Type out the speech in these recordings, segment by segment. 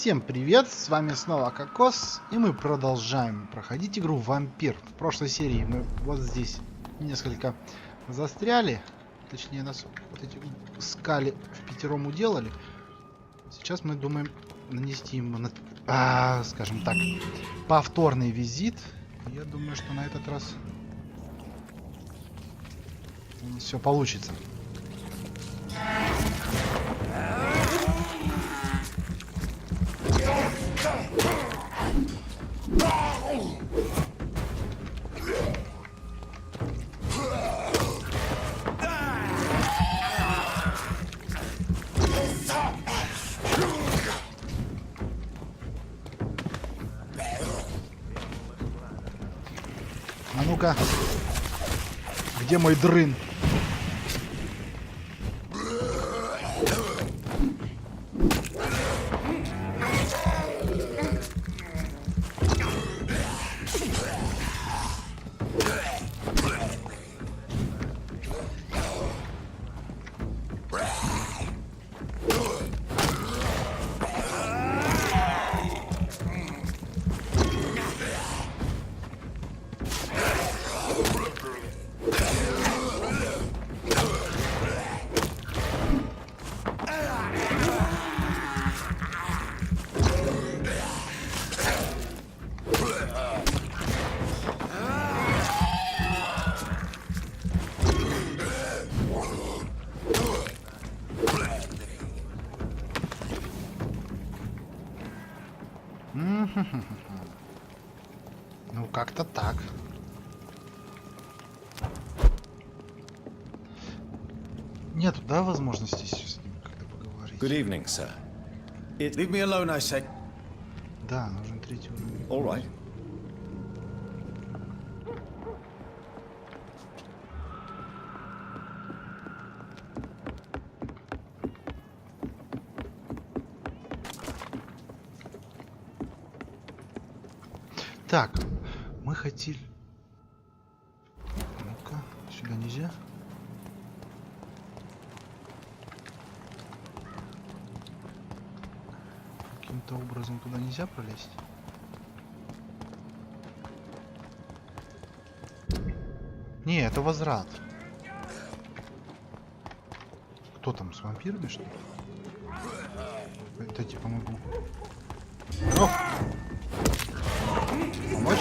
Всем привет, с вами снова Кокос, и мы продолжаем проходить игру Vampyr. В прошлой серии мы вот здесь несколько застряли, точнее нас вот эти скали впятером уделали. Сейчас мы думаем нанести ему, скажем так, повторный визит. Я думаю, что на этот раз у нас все получится. А ну-ка, где мой дрын? Ну, как-то так. Нету, да, возможности с ним как-то поговорить? Good evening, sir. Leave me alone, I said. Да, нужен третий уровень. All right. Так, мы хотели... Ну-ка, сюда нельзя. Каким-то образом туда нельзя пролезть. Не, это возврат. Кто там, с вампирами, что ли? Это типа могу. О! Помочь?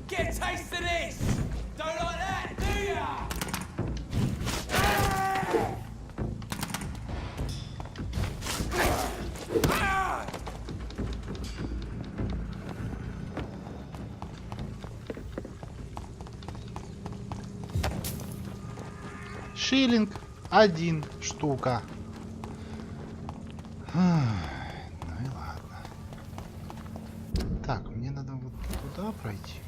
Get a taste of this! Don't like that, do ya? Шиллинг 1 штука. Ну и ладно. Так, мне надо вот туда пройти.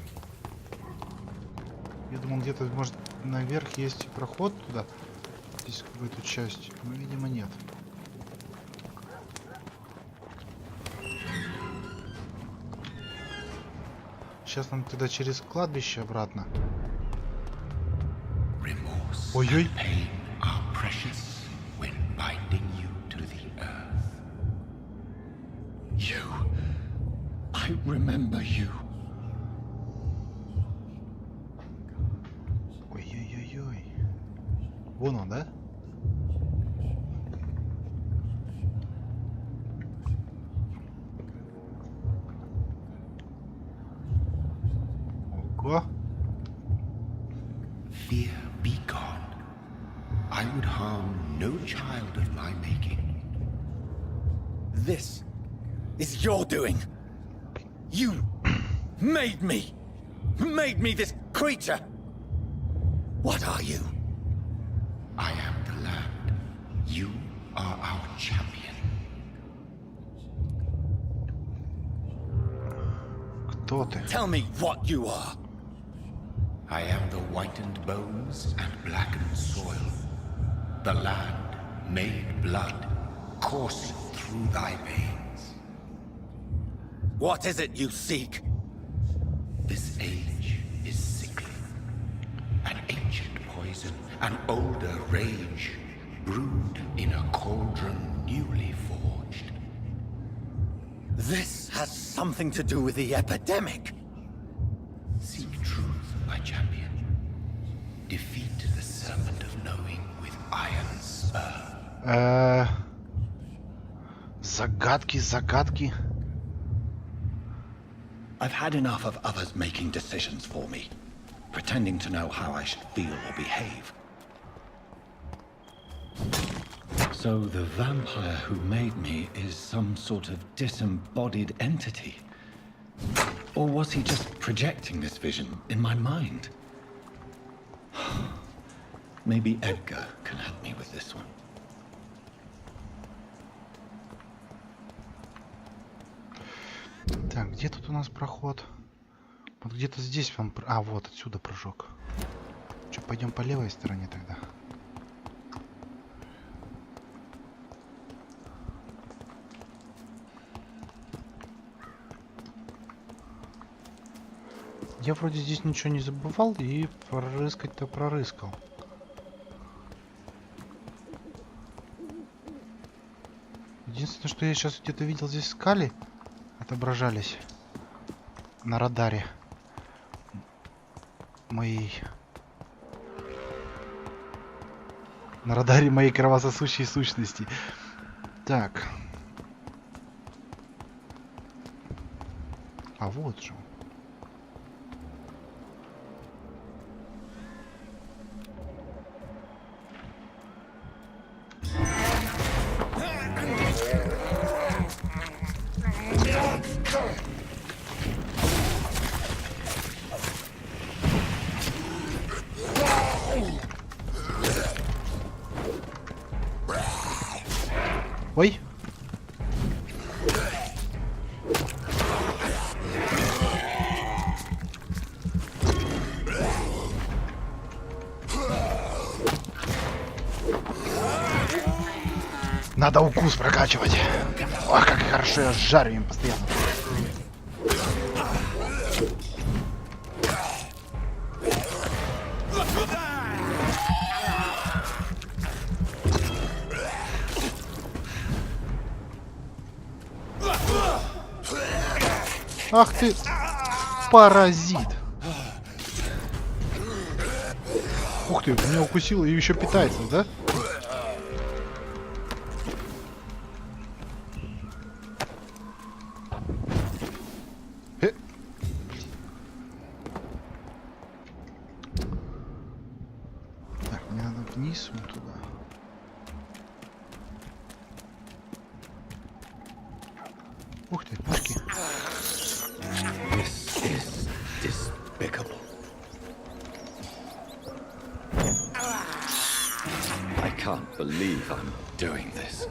Я думал, где-то, может, наверх есть проход туда. Здесь в эту часть. Но, видимо, нет. Сейчас нам тогда через кладбище обратно. Ой-ой. Ой-ой-ой-ой. Вон он, да? Ого. Fear be gone. I would harm no child of my making. This is your doing. You made me this creature. What are you? I am the land. You are our champion. Кто ты? Tell me what you are. I am the whitened bones and blackened soil, the land made blood coursing through thy veins. What is it you seek? This age is sickly. An ancient poison, an older rage, brewed in a cauldron newly forged. This has something to do with the epidemic. Seek truth, my champion. Defeat the serpent of knowing with iron spur. Загадки. I've had enough of others making decisions for me, pretending to know how I should feel or behave. So the vampire who made me is some sort of disembodied entity? Or was he just projecting this vision in my mind? Maybe Edgar can help me with this one. Так, где тут у нас проход? Вот где-то здесь вам... А, вот отсюда прыжок. Что, пойдем по левой стороне тогда? Я вроде здесь ничего не забывал и прорыскать-то прорыскал. Единственное, что я сейчас где-то видел, здесь скали отображались на радаре моей кровососущей сущности. Так. А вот же. Ой. Надо укус прокачивать. Ох, как хорошо я жарю им постоянно. Ах ты, паразит. Ух ты, меня укусило и еще питается, да? Так, мне надо вниз, вот туда. Ух ты, мышки. This is despicable. I can't believe I'm doing this.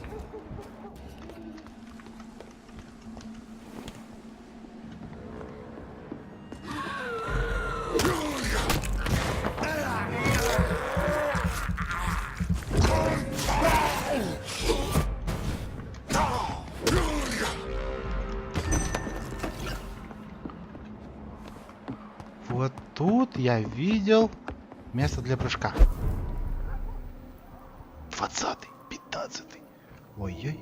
Вот тут я видел место для прыжка. 20-й, 15-й. Ой-ой.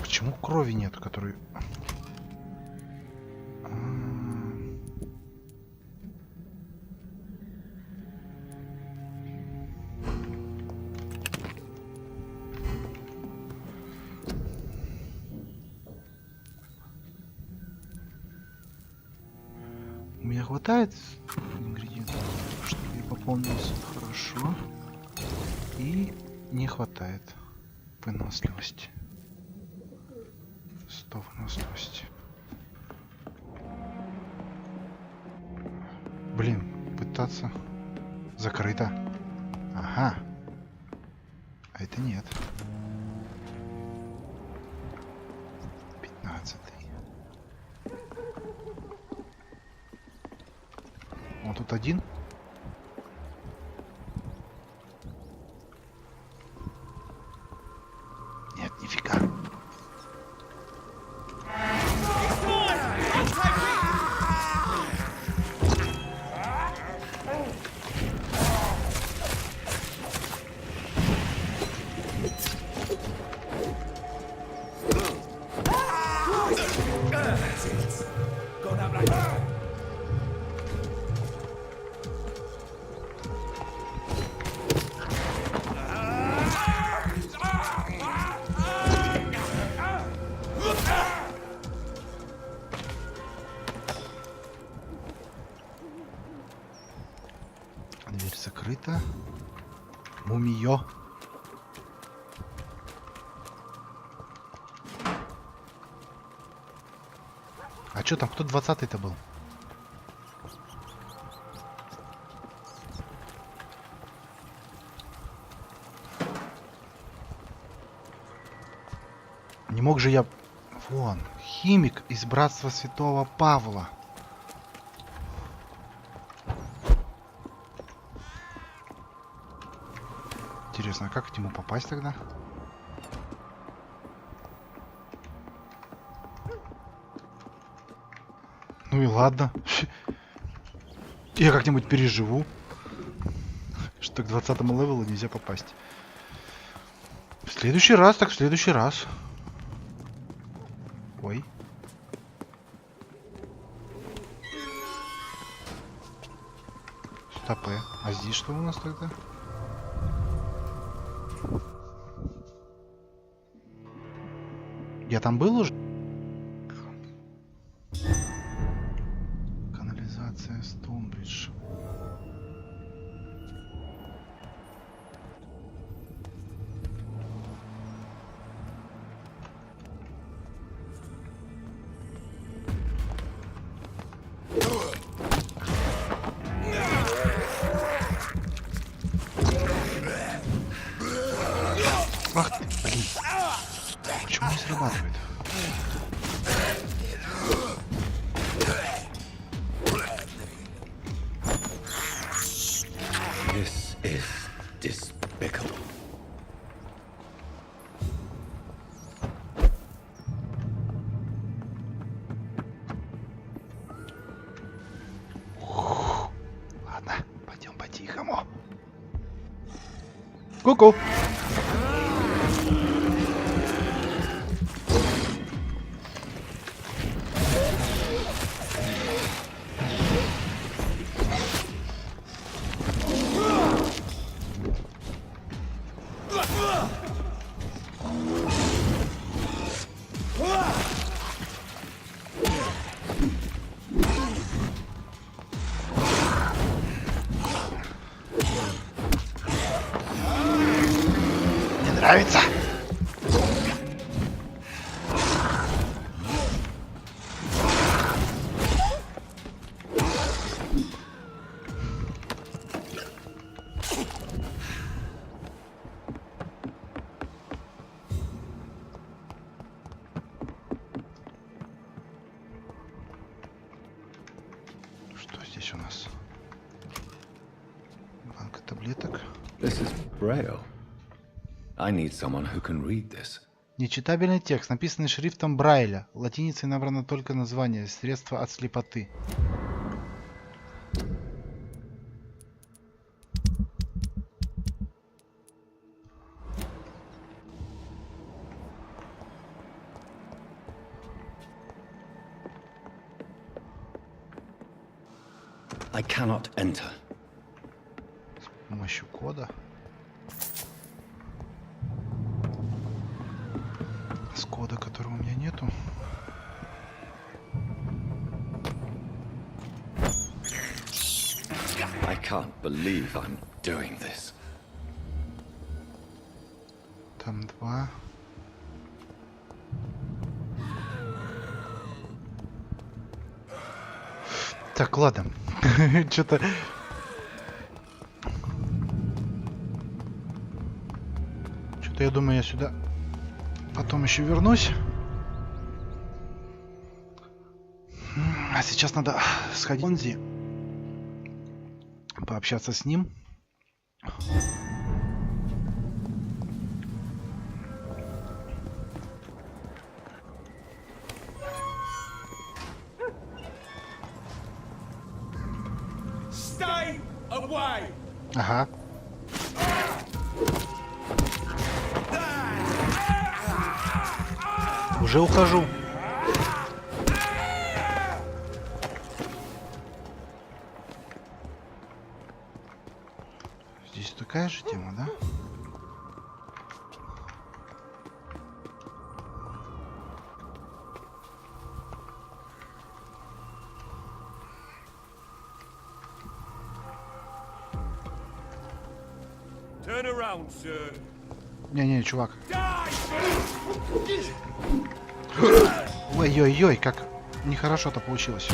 Почему крови нет, которую... У меня хватает ингредиентов, чтобы я пополнился хорошо. И не хватает выносливости. 100 выносливости. Блин, пытаться. Закрыто. Ага. А это нет. 15-й. Вот тут один. Нет, нифига. Дверь закрыта. Мумиё. А чё там, кто 20-й-то был? Не мог же я... Вон, химик из братства Святого Павла. Интересно, а как к нему попасть тогда? Ну и ладно. Я как-нибудь переживу. Что к 20-му левелу нельзя попасть. В следующий раз, так в следующий раз. Ой. Стопы. А здесь что у нас тогда? Я там был уже? Канализация Стоунбридж. Ах ты, блин. Почему не срабатывает? This is despicable. Ладно, пойдем по-тихому. Ку-ку. Нравится? Что здесь у нас? Банка таблеток. This is Braille. I need someone who can read this. Нечитабельный текст, написанный шрифтом Брайля. Латиницей набрано только название. Средство от слепоты. I cannot enter. С помощью кода. С кода, которого у меня нету. I can't believe I'm doing this. Там 2. Так, ладно. Что-то... Что-то я думаю, я сюда потом еще вернусь. А сейчас надо сходить в Онзи, пообщаться с ним. Stay away! Ага. Уже ухожу. Здесь такая же тема, да? Turn around, sir. Не-не, чувак. Ой-ой-ой, как нехорошо-то получилось.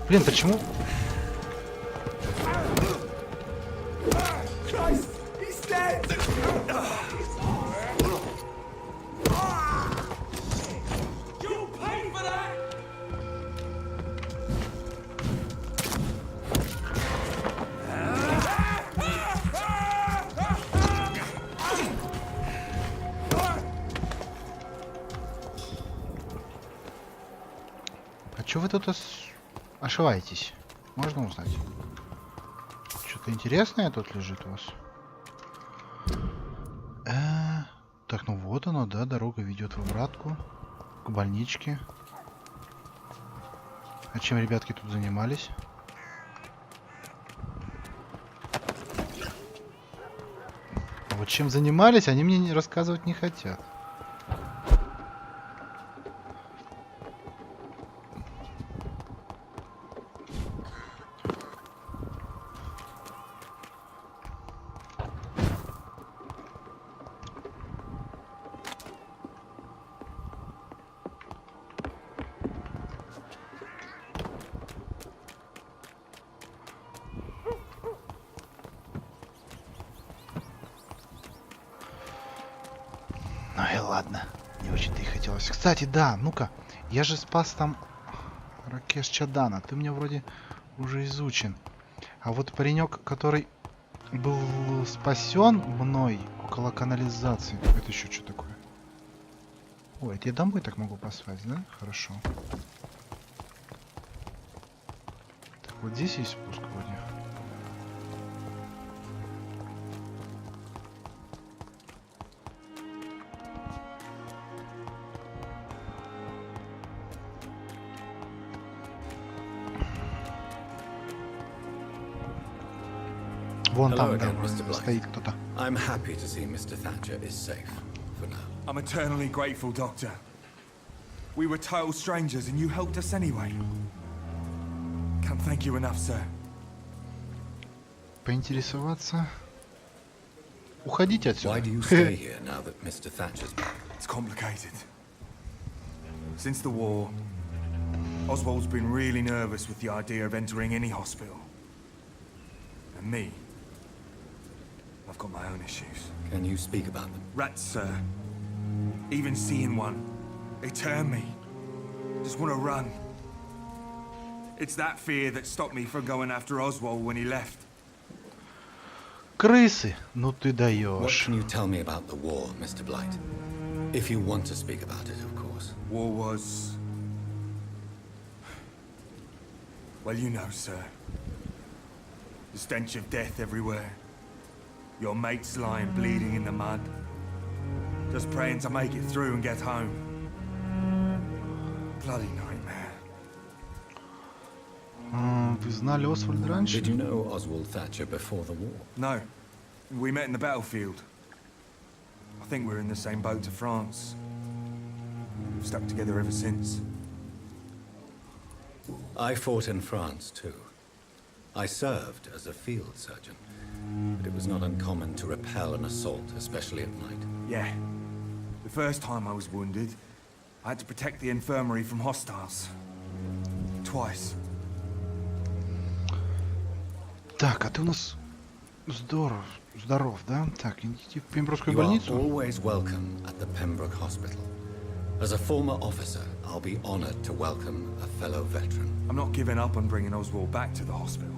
Блин, почему? А чё вы тут ошиваетесь? Можно узнать? Что-то интересное тут лежит у вас? Так, ну вот оно, да, дорога ведет в обратку к больничке. А чем ребятки тут занимались? Вот чем занимались, они мне рассказывать не хотят. Ну и ладно, не очень-то и хотелось. Кстати, да, ну-ка, я же спас там Ракеш Чадана, ты мне вроде уже изучен. А вот паренек, который был спасен мной около канализации, это еще что такое? Ой, это я домой так могу послать, да? Хорошо. Так, вот здесь есть спуск вроде. Вон там, да, стоит кто-то. I'm happy to see Mr. Thatcher is safe for now. I'm eternally grateful, Doctor. We were total strangers and you helped us anyway. Can't thank you enough, sir. Поинтересоваться. Уходите отсюда. Why do you stay here now that Mr. Thatcher's back? It's complicated. Since the war, Oswald's been really nervous with the idea of entering any hospital. And me, I've got my own issues. Can you speak about them? Rats, sir. Even seeing one, they turn me. Just want to run. It's that fear that stopped me from going after Oswald when he left. Крысы, ну ты What даешь. can you tell me about the war, Mr. Blight? If you want to speak about it, of course. War was... Well, you know, sir. The stench of death everywhere. Your mates lying bleeding in the mud. Just praying to make it through and get home. Bloody nightmare. Вы знали Освальда раньше? Did you know Oswald Thatcher before the war? No. We met in the battlefield. I think we're in the same boat to France. We've stuck together ever since. I fought in France too. I served as a field surgeon, but it was not uncommon to repel an assault, especially at night. Yeah. The first time I was wounded, I had to protect the infirmary from hostiles. Twice. Так, а ты у нас здоров, да? Так, идите в Пемброкскую You are больницу. always welcome at the Pembroke Hospital. As a former officer, I'll be honored to welcome a fellow veteran. I'm not giving up on bringing Oswald back to the hospital.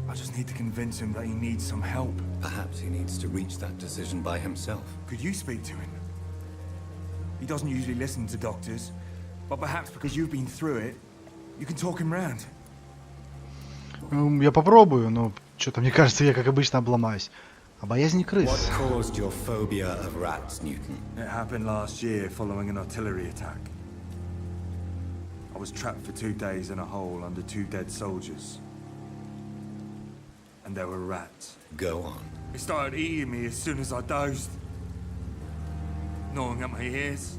I just need to convince him that he needs some help. Perhaps he needs to reach that decision by himself. Could you speak to him? He doesn't usually listen to doctors, but perhaps because you've been through it, you can talk him round. Я попробую, но что-то мне кажется, я как обычно обломаюсь. А боязнь крыс. What caused your phobia of rats, Newton? It happened last year following an artillery attack. I was trapped for 2 days in a hole under 2 dead soldiers. And there were rats. Go on. They started eating me as soon as I dozed. Gnawing at my ears,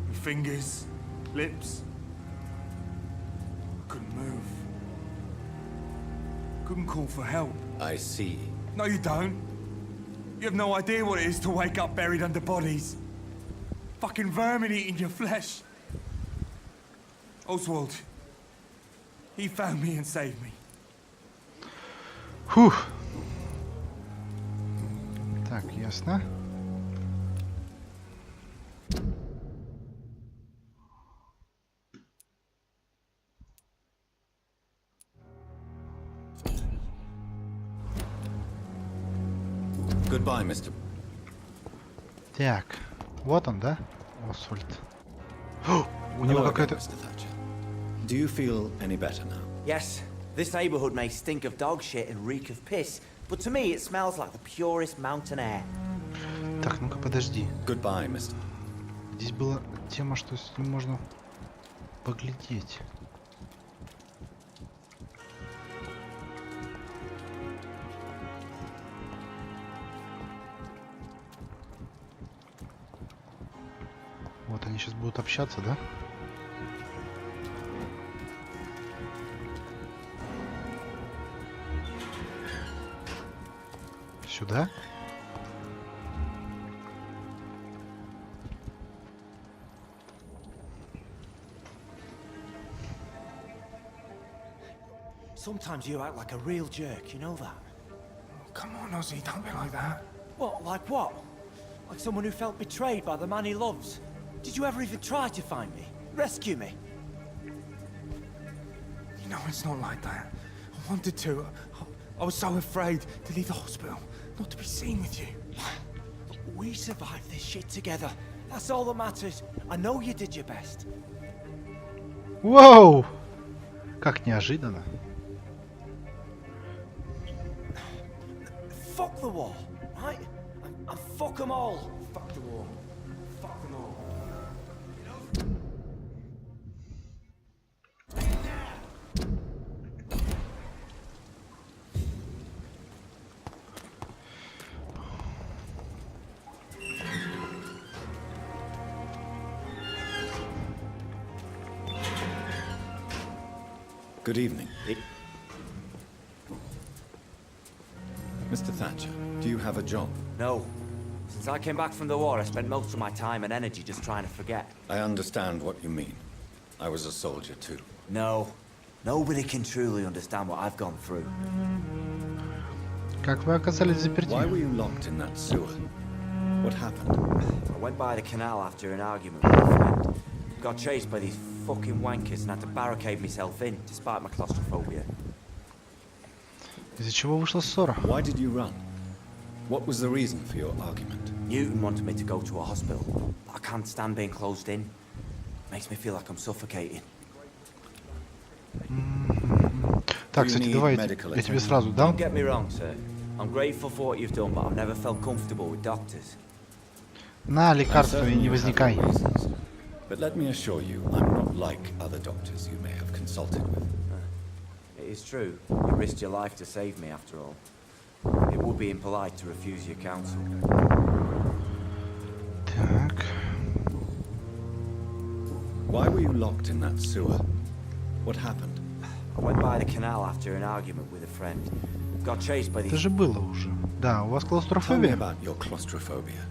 my fingers, lips. I couldn't move. Couldn't call for help. I see. No, you don't. You have no idea what it is to wake up buried under bodies. Fucking vermin eating your flesh. Oswald. He found me and saved me. Фух. Так, ясно. Goodbye, Mr. Так, вот он, да? Освальд. О, у него Hello какая-то... again, Mr. Thatcher. Do you feel any better now? Yes, this neighborhood may stink of dog shit and reek of piss, but to me it smells like the purest mountain air. Так, ну-ка, подожди. Goodbye, Mr. Здесь была тема, что с ним можно поглядеть. Вот они сейчас будут общаться, да? Сюда? Sometimes you act like a real jerk, you know that? Oh, come on, Ozzy, don't be like that. What, like what? Like someone who felt betrayed by the man he loves? Did you ever even try to find me? Rescue me? You know, it's not like that. I wanted to. I was so afraid to leave the hospital, not to be seen with you. We survived this shit together. That's all that matters. I know you did your best. Вау! Как неожиданно. Fuck the war, right? And fuck them all. Fuck the war. Fuck them all. Good evening. Mr. Thatcher, do you have a job? No. Since I came back from the war, I spent most of my time and energy just trying to forget. I understand what you mean. I was a soldier too. No. Nobody can truly understand what I've gone through. Как вы оказались заперти? Why were you locked in that sewer? What happened? I went by the canal after an argument with a friend. Got chased by these fucking wankers and had to barricade myself in, despite my claustrophobia. Из-за чего вышла ссора? Why did you run? What was the reason for your argument? Newton wanted me to go to a hospital, but I can't stand being closed in. Makes me feel like I'm suffocating. Так, кстати, давай я тебе сразу дам. Don't get me wrong, sir. I'm grateful for what you've done, but I've never felt comfortable with doctors. На лекарство и не возникай. But let me assure you, I'm not like other doctors you may have consulted with. It is true. You risked your life to save me, after all. It would be impolite to refuse your counsel. Так. Why were you locked in that sewer? What happened? I went by the canal after an argument with a friend. Got chased by Это these... же было уже. Да, у вас Tell me клаустрофобия? about your claustrophobia.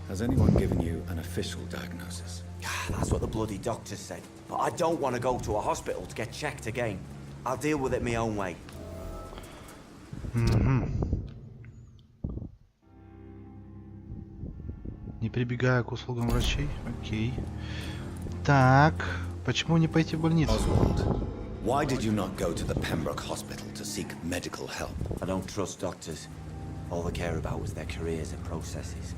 Has anyone given you an official diagnosis? That's what the bloody doctor said. But I don't want to go to a hospital to get checked again. I'll deal with it my own way. Не прибегая к услугам врачей. Окей. Так, почему не пойти в больницу? Oswald, why did you not go to the Pembroke Hospital to seek medical help? I don't trust doctors. All they care about was their careers and processes.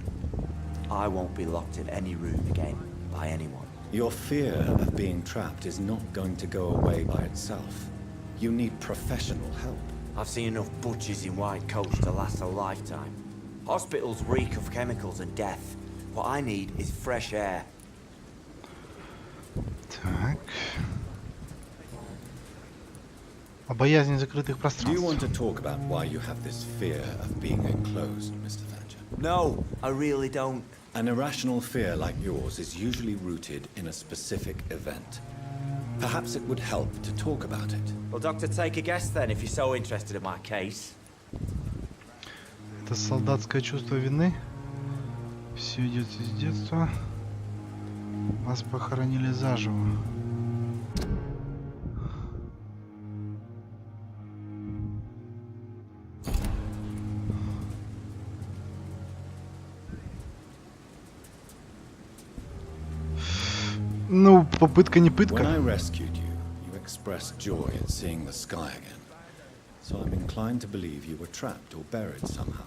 I won't be locked in any room again by anyone. Your fear of being trapped is not going to go away by itself. You need professional help. I've seen enough butchers in white coats to last a lifetime. Hospitals reek of chemicals and death. What I need is fresh air. Так. О боязни закрытых Do you want пространств. to talk about why you have this fear of being enclosed, Mr. Thatcher? No, I really don't. An irrational fear like yours is usually rooted in a specific event. Perhaps it would help to talk about it. Well, Doctor, take a guess then if you're so interested in my case. Это солдатское чувство вины. Все идет из детства. Вас похоронили заживо. Ну, попытка не When I пытка. rescued you, you expressed joy at seeing the sky again. So I'm inclined to believe you were trapped or buried somehow.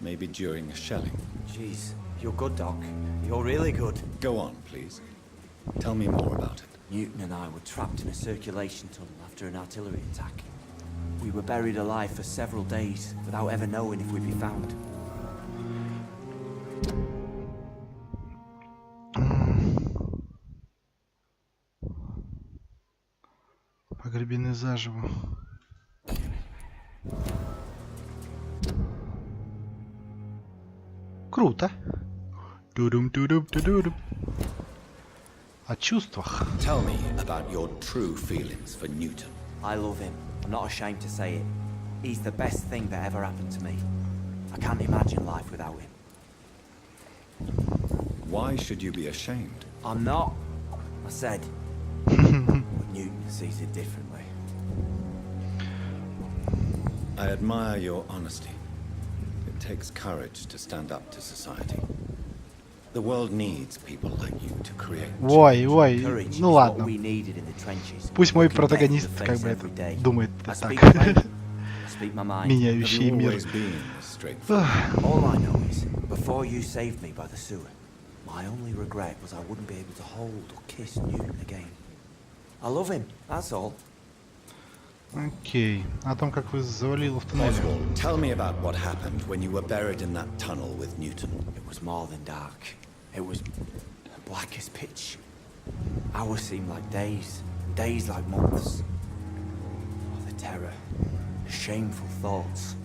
Maybe during a shelling. Jeez, you're good, Doc. You're really good. Go on, please. Tell me more about it. Newton and I were trapped in a circulation tunnel after an artillery attack. We were buried alive for several days without ever knowing if we'd be found. Погребены заживо. Круто. Тудум-тудум-тудум. О чувствах. Tell me about your true feelings for Newton. I love him. I'm not ashamed to say it. He's the best thing that ever happened to me. I can't imagine life without him. Why should you be ashamed? I'm not. I said. But Newton sees it differently. I admire your honesty. It takes courage to stand up to society. The world needs people like you to create. Ой, ой, Courage is ну what ладно. we needed in the trenches. Пусть мой Looking death in протагонист the как face бы every это day. думает I так. speak plain. I speak my mind. Have Меняющий you мир. always been straightforward? All I know is, before you saved me by the sewer, my only regret was I wouldn't be able to hold or kiss Newton again. I love him, that's all. Окей. О том, как вы завалило в туннеле. Oswald, tell me about what happened when you were buried in that tunnel with Newton. It was more than dark. It was black as pitch. Hours seemed like days, and days like months. Oh, the terror, the shameful thoughts.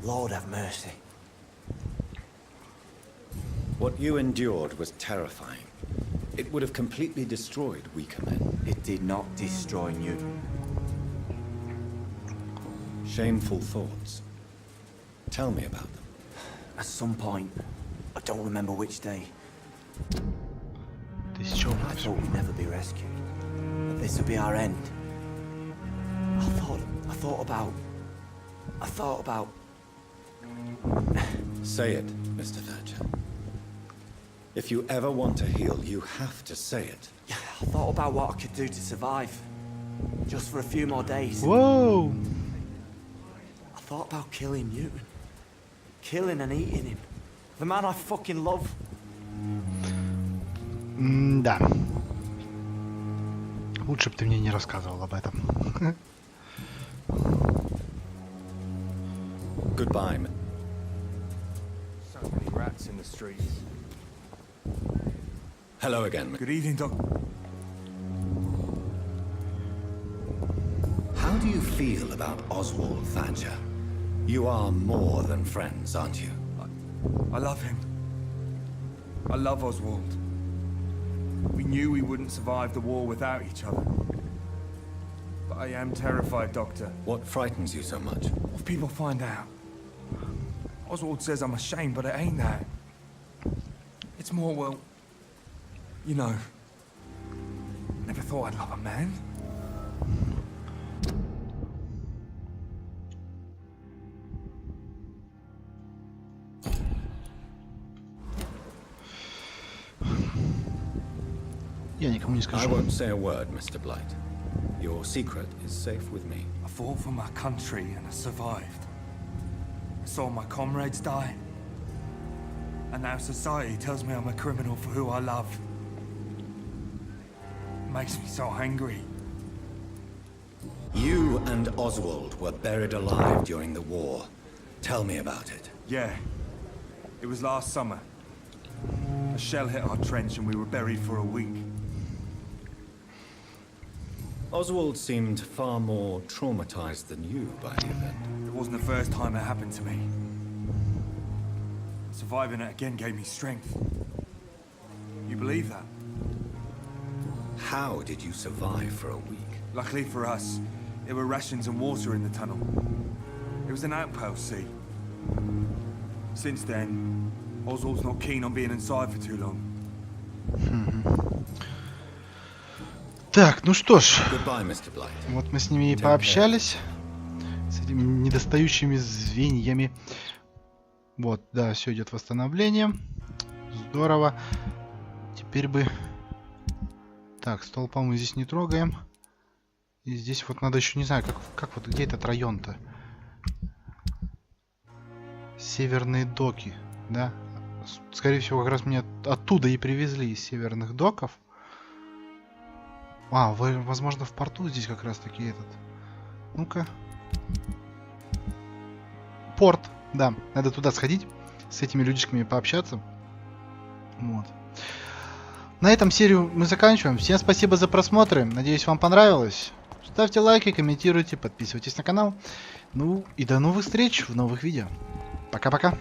Lord have mercy. What you endured was terrifying. It would have completely destroyed weaker men. It did not destroy Newton. Shameful thoughts. Tell me about them. At some point, I don't remember which day, Ты с чего I thought we'd never be rescued. That this would be our end. I thought about... Say it, Mr. Thatcher. If you ever want to heal, you have to say it. Yeah, I thought about what I could do to survive. Just for a few more days. Воу! I thought about killing Newton. Killing and eating him. The man I fucking love. Да. Лучше бы ты мне не рассказывал об этом. Goodbye, man. So many rats in the streets. Hello again. Good evening, Doc. How do you feel about Oswald Thatcher? You are more than friends, aren't you? I love him. I love Oswald. We knew we wouldn't survive the war without each other. But I am terrified, Doctor. What frightens you so much? What if people find out? Oswald says I'm ashamed, but it ain't that. It's more, well, you know, never thought I'd love a man. Я никому не I скажу. won't say a word, Mr. Blight. Your secret is safe with me. I fought for my country and I survived. I saw my comrades die. And now society tells me I'm a criminal for who I love. It makes me so angry. You and Oswald were buried alive during the war. Tell me about it. Yeah. It was last summer. A shell hit our trench and we were buried for a week. Oswald seemed far more traumatized than you by the event. It wasn't the first time it happened to me. Surviving it again gave me strength. You believe that? How did you survive for a week? Luckily for us, there were rations and water in the tunnel. It was an outpost, see. Since then, Oswald's not keen on being inside for too long. Так, ну что ж, Goodbye, Mr. Blight. вот мы с ними и пообщались, с этими недостающими звеньями. Вот, да, все идет восстановление. Здорово. Теперь бы... Так, столпа мы здесь не трогаем. И здесь вот надо еще, не знаю, как вот, где этот район-то? Северные доки, да? Скорее всего, как раз меня оттуда и привезли, из северных доков. А, возможно, в порту здесь как раз таки этот. Ну-ка. Порт, да. Надо туда сходить, с этими людишками пообщаться. Вот. На этом серию мы заканчиваем. Всем спасибо за просмотры. Надеюсь, вам понравилось. Ставьте лайки, комментируйте, подписывайтесь на канал. Ну и до новых встреч в новых видео. Пока-пока.